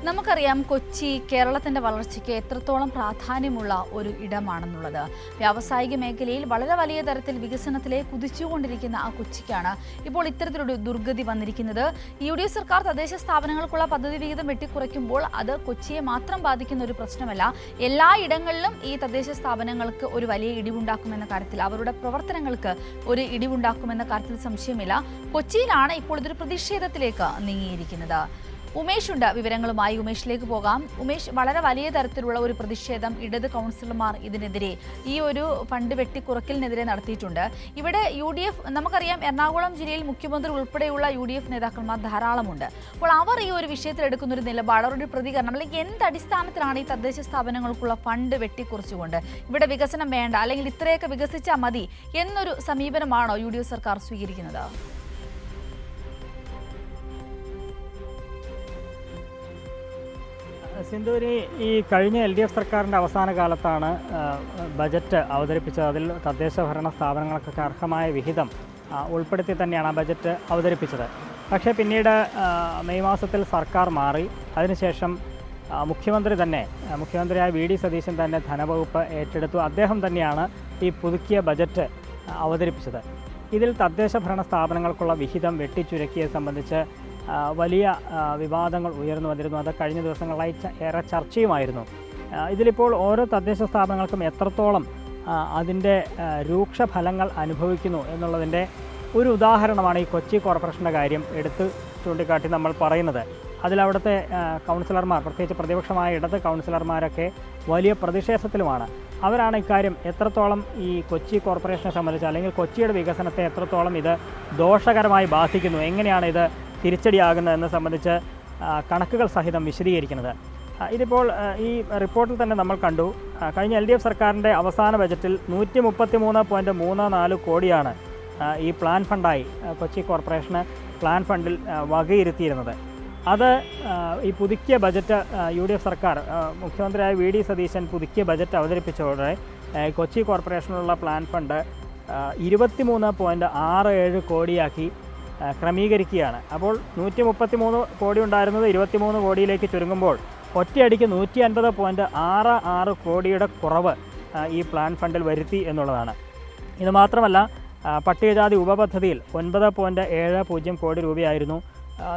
നമുക്കറിയാം കൊച്ചി കേരളത്തിന്റെ വളർച്ചയ്ക്ക് എത്രത്തോളം പ്രാധാന്യമുള്ള ഒരു ഇടമാണെന്നുള്ളത്. വ്യാവസായിക മേഖലയിൽ വളരെ വലിയ തരത്തിൽ വികസനത്തിലെ കുതിച്ചുകൊണ്ടിരിക്കുന്ന ആ കൊച്ചിക്കാണ് ഇപ്പോൾ ഇത്തരത്തിലൊരു ദുർഗതി വന്നിരിക്കുന്നത്. UDF സർക്കാർ തദ്ദേശ സ്ഥാപനങ്ങൾക്കുള്ള പദ്ധതി വിഹിതം വെട്ടിക്കുറയ്ക്കുമ്പോൾ അത് കൊച്ചിയെ മാത്രം ബാധിക്കുന്ന ഒരു പ്രശ്നമല്ല. എല്ലാ ഇടങ്ങളിലും ഈ തദ്ദേശ സ്ഥാപനങ്ങൾക്ക് ഒരു വലിയ ഇടിവുണ്ടാക്കുമെന്ന കാര്യത്തിൽ, അവരുടെ പ്രവർത്തനങ്ങൾക്ക് ഒരു ഇടിവുണ്ടാക്കുമെന്ന കാര്യത്തിൽ സംശയമില്ല. കൊച്ചിയിലാണ് ഇപ്പോൾ ഇതൊരു പ്രതിഷേധത്തിലേക്ക് നീങ്ങിയിരിക്കുന്നത്. ഉമേഷ് ഉണ്ട് വിവരങ്ങളുമായി. ഉമേഷിലേക്ക് പോകാം. ഉമേഷ്, വളരെ വലിയ തരത്തിലുള്ള ഒരു പ്രതിഷേധം ഇടത് കൗൺസിലർമാർ ഇതിനെതിരെ, ഈ ഒരു ഫണ്ട് വെട്ടിക്കുറയ്ക്കലിനെതിരെ നടത്തിയിട്ടുണ്ട്. ഇവിടെ UDF, നമുക്കറിയാം എറണാകുളം ജില്ലയിൽ മുഖ്യമന്ത്രി ഉൾപ്പെടെയുള്ള UDF നേതാക്കന്മാർ ധാരാളമുണ്ട്. അപ്പോൾ അവർ ഈ ഒരു വിഷയത്തിൽ എടുക്കുന്ന ഒരു നിലപാട്, അവരുടെ പ്രതികരണം, അല്ലെങ്കിൽ എന്ത് അടിസ്ഥാനത്തിലാണ് ഈ തദ്ദേശ സ്ഥാപനങ്ങൾക്കുള്ള ഫണ്ട് വെട്ടിക്കുറച്ചുകൊണ്ട് ഇവിടെ വികസനം വേണ്ട, അല്ലെങ്കിൽ ഇത്രയൊക്കെ വികസിച്ചാൽ മതി എന്നൊരു സമീപനമാണോ UDF സർക്കാർ സ്വീകരിക്കുന്നത്? സിന്ധൂരി, ഈ കഴിഞ്ഞ LDF സർക്കാരിൻ്റെ അവസാന കാലത്താണ് ബജറ്റ് അവതരിപ്പിച്ചത്. അതിൽ തദ്ദേശ ഭരണ സ്ഥാപനങ്ങൾക്കൊക്കെ അർഹമായ വിഹിതം ഉൾപ്പെടുത്തി തന്നെയാണ് ആ ബജറ്റ് അവതരിപ്പിച്ചത്. പക്ഷേ പിന്നീട് മെയ് മാസത്തിൽ സർക്കാർ മാറി. അതിനുശേഷം മുഖ്യമന്ത്രിയായ VD സതീശൻ തന്നെ ധനവകുപ്പ് ഏറ്റെടുത്തു. അദ്ദേഹം തന്നെയാണ് ഈ പുതുക്കിയ ബജറ്റ് അവതരിപ്പിച്ചത്. ഇതിൽ തദ്ദേശ ഭരണ സ്ഥാപനങ്ങൾക്കുള്ള വിഹിതം വെട്ടിച്ചുരുക്കിയെ സംബന്ധിച്ച് വലിയ വിവാദങ്ങൾ ഉയർന്നു വന്നിരുന്നു. അത് കഴിഞ്ഞ ദിവസങ്ങളായി ഏറെ ചർച്ചയുമായിരുന്നു. ഇതിലിപ്പോൾ ഓരോ തദ്ദേശ സ്ഥാപനങ്ങൾക്കും എത്രത്തോളം അതിൻ്റെ രൂക്ഷ ഫലങ്ങൾ അനുഭവിക്കുന്നു എന്നുള്ളതിൻ്റെ ഒരു ഉദാഹരണമാണ് ഈ കൊച്ചി കോർപ്പറേഷൻ്റെ കാര്യം എടുത്ത് ചൂണ്ടിക്കാട്ടി നമ്മൾ പറയുന്നത്. അതിലവിടുത്തെ കൗൺസിലർമാർ, പ്രത്യേകിച്ച് പ്രതിപക്ഷമായ ഇടത് കൗൺസിലർമാരൊക്കെ വലിയ പ്രതിഷേധത്തിലുമാണ്. അവരാണ് ഇക്കാര്യം എത്രത്തോളം ഈ കൊച്ചി കോർപ്പറേഷനെ സംബന്ധിച്ച്, അല്ലെങ്കിൽ കൊച്ചിയുടെ വികസനത്തെ എത്രത്തോളം ഇത് ദോഷകരമായി ബാധിക്കുന്നു, എങ്ങനെയാണ് ഇത് തിരിച്ചടിയാകുന്നതെന്ന് സംബന്ധിച്ച് കണക്കുകൾ സഹിതം വിശദീകരിക്കുന്നത്. ഇതിപ്പോൾ ഈ റിപ്പോർട്ടിൽ തന്നെ നമ്മൾ കണ്ടു. കഴിഞ്ഞ LDF സർക്കാരിൻ്റെ അവസാന ബജറ്റിൽ 133.34 കോടിയാണ് ഈ പ്ലാൻ ഫണ്ടായി കൊച്ചി കോർപ്പറേഷന് പ്ലാൻ ഫണ്ടിൽ വകയിരുത്തിയിരുന്നത്. അത് ഈ പുതുക്കിയ ബജറ്റ് UDF സർക്കാർ, മുഖ്യമന്ത്രിയായ VD സതീശൻ പുതുക്കിയ ബജറ്റ് അവതരിപ്പിച്ചതോടെ കൊച്ചി കോർപ്പറേഷനുള്ള പ്ലാൻ ഫണ്ട് 23.67 കോടിയാക്കി ക്രമീകരിക്കുകയാണ്. അപ്പോൾ 133 കോടി ഉണ്ടായിരുന്നത് 23 കോടിയിലേക്ക് ചുരുങ്ങുമ്പോൾ ഒറ്റയടിക്ക് 150.66 കോടിയുടെ കുറവ് ഈ പ്ലാൻ ഫണ്ടിൽ വരുത്തി എന്നുള്ളതാണ്. ഇത് മാത്രമല്ല, പട്ടികജാതി ഉപപദ്ധതിയിൽ 9.70 കോടി രൂപയായിരുന്നു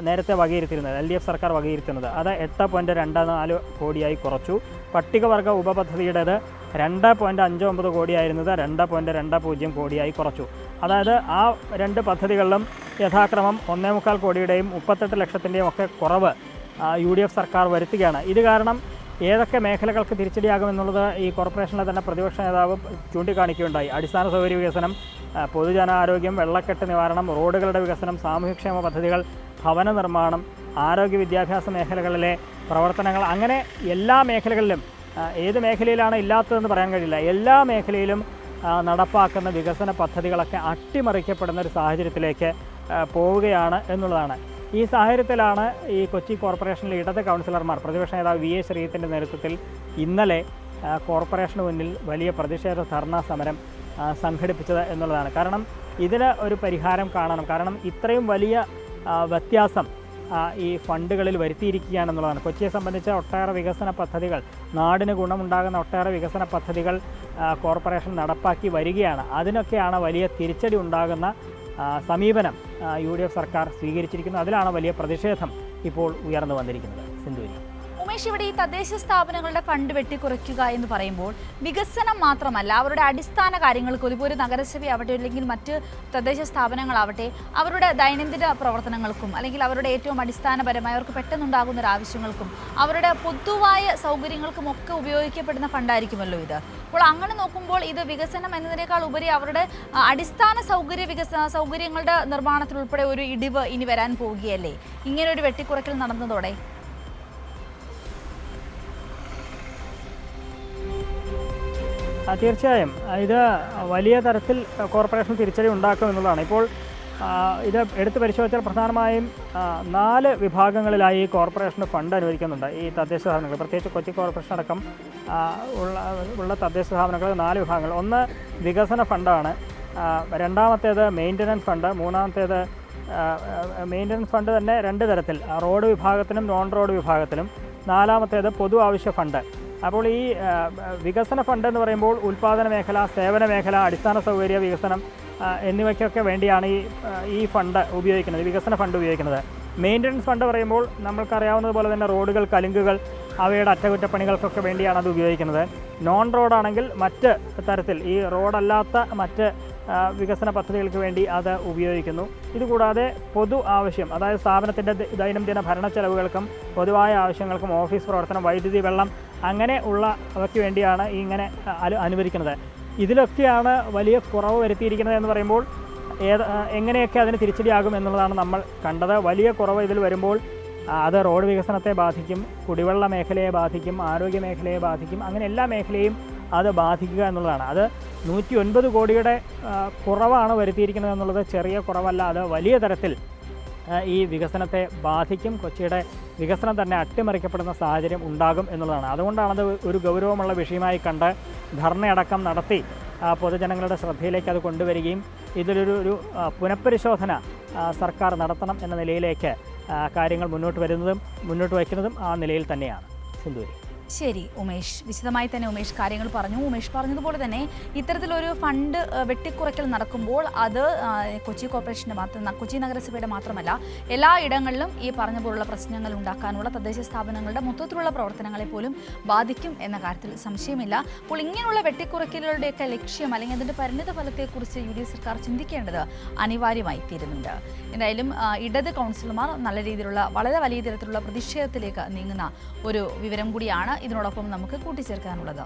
നേരത്തെ വകയിരുത്തിയിരുന്നത്, LDF സർക്കാർ വകയിരുത്തുന്നത്. അത് 8.24 കോടിയായി കുറച്ചു. പട്ടികവർഗ ഉപപദ്ധതിയുടേത് 2.59 കോടിയായിരുന്നത് 2.20 കോടിയായി കുറച്ചു. അതായത് ആ രണ്ട് പദ്ധതികളിലും യഥാക്രമം 1.25 കോടിയുടെയും 38 ലക്ഷത്തിൻ്റെയും ഒക്കെ കുറവ് UDF സർക്കാർ വരുത്തുകയാണ്. ഇത് കാരണം ഏതൊക്കെ മേഖലകൾക്ക് തിരിച്ചടിയാകുമെന്നുള്ളത് ഈ കോർപ്പറേഷനിലെ തന്നെ പ്രതിപക്ഷ നേതാവ് ചൂണ്ടിക്കാണിക്കുകയുണ്ടായി. അടിസ്ഥാന സൗകര്യ വികസനം, പൊതുജനാരോഗ്യം, വെള്ളക്കെട്ട് നിവാരണം, റോഡുകളുടെ വികസനം, സാമൂഹ്യക്ഷേമ പദ്ധതികൾ, ഭവന നിർമ്മാണം, ആരോഗ്യ വിദ്യാഭ്യാസ മേഖലകളിലെ പ്രവർത്തനങ്ങൾ, അങ്ങനെ എല്ലാ മേഖലകളിലും, ഏത് മേഖലയിലാണ് ഇല്ലാത്തതെന്ന് പറയാൻ കഴിയില്ല, എല്ലാ മേഖലയിലും നടപ്പാക്കുന്ന വികസന പദ്ധതികളൊക്കെ അട്ടിമറിക്കപ്പെടുന്ന ഒരു സാഹചര്യത്തിലേക്ക് പോവുകയാണ് എന്നുള്ളതാണ്. ഈ സാഹചര്യത്തിലാണ് ഈ കൊച്ചി കോർപ്പറേഷനിലെ ഇടത് കൗൺസിലർമാർ, പ്രതിപക്ഷ നേതാവ് VA ശ്രീജിത്തിൻ്റെ നേതൃത്വത്തിൽ ഇന്നലെ കോർപ്പറേഷന് മുന്നിൽ വലിയ പ്രതിഷേധ ധർണാ സമരം സംഘടിപ്പിച്ചത് എന്നുള്ളതാണ്. കാരണം ഇതിന് ഒരു പരിഹാരം കാണണം. കാരണം ഇത്രയും വലിയ വ്യത്യാസം ഈ ഫണ്ടുകളിൽ വരുത്തിയിരിക്കുകയാണെന്നുള്ളതാണ്. കൊച്ചിയെ സംബന്ധിച്ച് ഒട്ടേറെ വികസന പദ്ധതികൾ, നാടിന് ഗുണമുണ്ടാകുന്ന ഒട്ടേറെ വികസന പദ്ധതികൾ കോർപ്പറേഷൻ നടപ്പാക്കി വരികയാണ്. അതിനൊക്കെയാണ് വലിയ തിരിച്ചടി ഉണ്ടാകുന്ന സമീപനം UDF സർക്കാർ സ്വീകരിച്ചിരിക്കുന്നത്. അതിലാണ് വലിയ പ്രതിഷേധം ഇപ്പോൾ ഉയർന്നു വന്നിരിക്കുന്നത്. സിന്ധൂരി, ഉമേഷ്, ഇവിടെ ഈ തദ്ദേശ സ്ഥാപനങ്ങളുടെ ഫണ്ട് വെട്ടിക്കുറയ്ക്കുക എന്ന് പറയുമ്പോൾ വികസനം മാത്രമല്ല, അവരുടെ അടിസ്ഥാന കാര്യങ്ങൾക്ക്, ഒരു നഗരസഭയാവട്ടെ അല്ലെങ്കിൽ മറ്റ് തദ്ദേശ സ്ഥാപനങ്ങളാവട്ടെ, അവരുടെ ദൈനംദിന പ്രവർത്തനങ്ങൾക്കും അല്ലെങ്കിൽ അവരുടെ ഏറ്റവും അടിസ്ഥാനപരമായ അവർക്ക് പെട്ടെന്നുണ്ടാകുന്ന ഒരു ആവശ്യങ്ങൾക്കും അവരുടെ പൊതുവായ സൗകര്യങ്ങൾക്കും ഒക്കെ ഉപയോഗിക്കപ്പെടുന്ന ഫണ്ടായിരിക്കുമല്ലോ ഇത്. അപ്പോൾ അങ്ങനെ നോക്കുമ്പോൾ ഇത് വികസനം എന്നതിനേക്കാൾ ഉപരി അവരുടെ അടിസ്ഥാന സൗകര്യങ്ങളുടെ നിർമ്മാണത്തിലുൾപ്പെടെ ഒരു ഇടിവ് ഇനി വരാൻ പോവുകയല്ലേ ഇങ്ങനെ ഒരു വെട്ടിക്കുറയ്ക്കൽ നടന്നതോടെ? തീർച്ചയായും ഇത് വലിയ തരത്തിൽ കോർപ്പറേഷൻ തിരിച്ചടി ഉണ്ടാക്കും എന്നുള്ളതാണ്. ഇപ്പോൾ ഇത് എടുത്ത് പരിശോധിച്ചാൽ പ്രധാനമായും 4 വിഭാഗങ്ങളിലായി ഈ കോർപ്പറേഷന് ഫണ്ട് അനുവദിക്കുന്നുണ്ട്. ഈ തദ്ദേശ സ്ഥാപനങ്ങൾ, പ്രത്യേകിച്ച് കൊച്ചി കോർപ്പറേഷൻ അടക്കം ഉള്ള തദ്ദേശ സ്ഥാപനങ്ങൾ 4 വിഭാഗങ്ങൾ. ഒന്ന് വികസന ഫണ്ടാണ്, രണ്ടാമത്തേത് മെയിൻ്റനൻസ് ഫണ്ട്, മൂന്നാമത്തേത് മെയിൻ്റനൻസ് ഫണ്ട് തന്നെ 2 തരത്തിൽ, റോഡ് വിഭാഗത്തിലും നോൺ റോഡ് വിഭാഗത്തിലും. നാലാമത്തേത് പൊതു ആവശ്യ ഫണ്ട്. അപ്പോൾ ഈ വികസന ഫണ്ട് എന്ന് പറയുമ്പോൾ ഉൽപ്പാദന മേഖല, സേവന മേഖല, അടിസ്ഥാന സൗകര്യ വികസനം എന്നിവയ്ക്കൊക്കെ വേണ്ടിയാണ് ഈ ഫണ്ട് ഉപയോഗിക്കുന്നത്, വികസന ഫണ്ട് ഉപയോഗിക്കുന്നത്. മെയിൻ്റനൻസ് ഫണ്ട് പറയുമ്പോൾ നമ്മൾക്കറിയാവുന്നതുപോലെ തന്നെ റോഡുകൾ, കലുങ്കുകൾ, അവയുടെ അറ്റകുറ്റപ്പണികൾക്കൊക്കെ വേണ്ടിയാണ് അത് ഉപയോഗിക്കുന്നത്. നോൺ റോഡാണെങ്കിൽ മറ്റ് തരത്തിൽ ഈ റോഡല്ലാത്ത മറ്റ് വികസന പദ്ധതികൾക്ക് വേണ്ടി അത് ഉപയോഗിക്കുന്നു. ഇതുകൂടാതെ പൊതു ആവശ്യം, അതായത് സ്ഥാപനത്തിൻ്റെ ദൈനംദിന ഭരണ ചെലവുകൾക്കും പൊതുവായ ആവശ്യങ്ങൾക്കും, ഓഫീസ് പ്രവർത്തനം, വൈദ്യുതി, വെള്ളം അങ്ങനെ ഉള്ള അവയ്ക്ക് വേണ്ടിയാണ് ഇങ്ങനെ അനുവദിക്കുന്നത്. ഇതിലൊക്കെയാണ് വലിയ കുറവ് വരുത്തിയിരിക്കുന്നത് എന്ന് പറയുമ്പോൾ എങ്ങനെയൊക്കെ അതിന് തിരിച്ചടിയാകും എന്നുള്ളതാണ് നമ്മൾ കണ്ടത്. വലിയ കുറവ് ഇതിൽ വരുമ്പോൾ അത് റോഡ് വികസനത്തെ ബാധിക്കും, കുടിവെള്ള മേഖലയെ ബാധിക്കും, ആരോഗ്യ മേഖലയെ ബാധിക്കും, അങ്ങനെ എല്ലാ മേഖലയും അത് ബാധിക്കുക എന്നുള്ളതാണ്. അത് 109 കോടിയുടെ കുറവാണ് വരുത്തിയിരിക്കുന്നത് എന്നുള്ളത് ചെറിയ കുറവല്ല, അത് വലിയ തരത്തിൽ ഈ വികസനത്തെ ബാധിക്കും. കൊച്ചിയുടെ വികസനം തന്നെ അട്ടിമറിക്കപ്പെടുന്ന സാഹചര്യം ഉണ്ടാകും എന്നുള്ളതാണ്. അതുകൊണ്ടാണത് ഒരു ഗൗരവമുള്ള വിഷയമായി കണ്ട് ധർണയടക്കം നടത്തി പൊതുജനങ്ങളുടെ ശ്രദ്ധയിലേക്ക് അത് കൊണ്ടുവരികയും ഇതിലൊരു പുനഃപരിശോധന സർക്കാർ നടത്തണം എന്ന നിലയിലേക്ക് കാര്യങ്ങൾ മുന്നോട്ട് വയ്ക്കുന്നതും ആ നിലയിൽ തന്നെയാണ്. സിന്ധൂരി. ശരി ഉമേഷ്, വിശദമായി തന്നെ ഉമേഷ് കാര്യങ്ങൾ പറഞ്ഞു. ഉമേഷ് പറഞ്ഞതുപോലെ തന്നെ ഇത്തരത്തിലൊരു ഫണ്ട് വെട്ടിക്കുറയ്ക്കൽ നടക്കുമ്പോൾ അത് കൊച്ചി കോർപ്പറേഷൻ്റെ കൊച്ചി നഗരസഭയുടെ മാത്രമല്ല എല്ലാ ഇടങ്ങളിലും ഈ പറഞ്ഞ പോലുള്ള പ്രശ്നങ്ങൾ ഉണ്ടാക്കാനുള്ള തദ്ദേശ സ്ഥാപനങ്ങളുടെ മൊത്തത്തിലുള്ള പ്രവർത്തനങ്ങളെ പോലും ബാധിക്കും എന്ന കാര്യത്തിൽ സംശയമില്ല. അപ്പോൾ ഇങ്ങനെയുള്ള വെട്ടിക്കുറയ്ക്കലുകളുടെയൊക്കെ ലക്ഷ്യം അല്ലെങ്കിൽ അതിൻ്റെ പരിണിത ഫലത്തെക്കുറിച്ച് UDF സർക്കാർ ചിന്തിക്കേണ്ടത് അനിവാര്യമായി തീരുന്നുണ്ട്. എന്തായാലും ഇടത് കൗൺസിലർമാർ നല്ല രീതിയിലുള്ള വളരെ വലിയ തരത്തിലുള്ള പ്രതിഷേധത്തിലേക്ക് നീങ്ങുന്ന ഒരു വിവരം കൂടിയാണ് ഇതിനോടൊപ്പം നമുക്ക് കൂട്ടിച്ചേർക്കാനുള്ളത്.